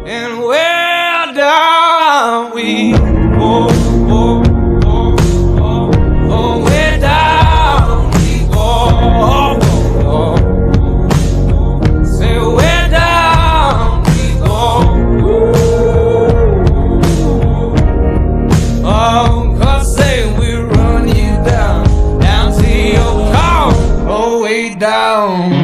and where down we go, oh, oh, oh, oh, where down we go, oh, oh, oh. Say where down we go, oh, 'cause say we run you down, down to your car, oh, way down.